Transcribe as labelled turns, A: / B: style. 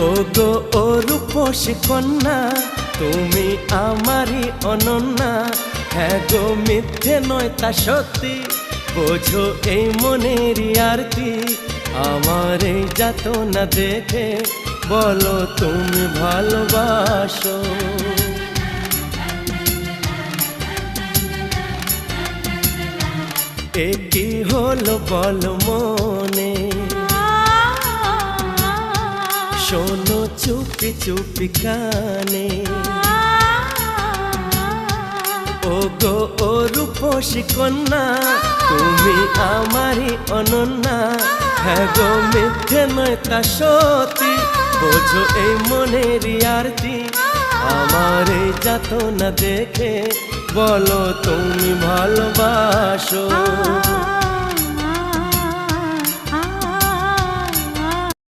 A: ওগো ও রূপসী কন্যা, তুমি আমারই অনন্যা। হ্যাঁ গো মিথ্যে নয় তা সত্যি, বোঝো এই মনেরই আরতি। আমার এই যাতনা দেখে বলো তুমি ভালোবাসো। এ কি হলো বলো মনে, শোনো চুপি চুপি কানে। ওগো ও রূপসী কন্যা, তুমি আমারই অনন্যা। হ্যাঁ গো মিথ্যে নয় তা সত্যি, বোঝো এই মনেরই আরতি। আমার এই যাতনা দেখে বলো তুমি ভালোবাসো।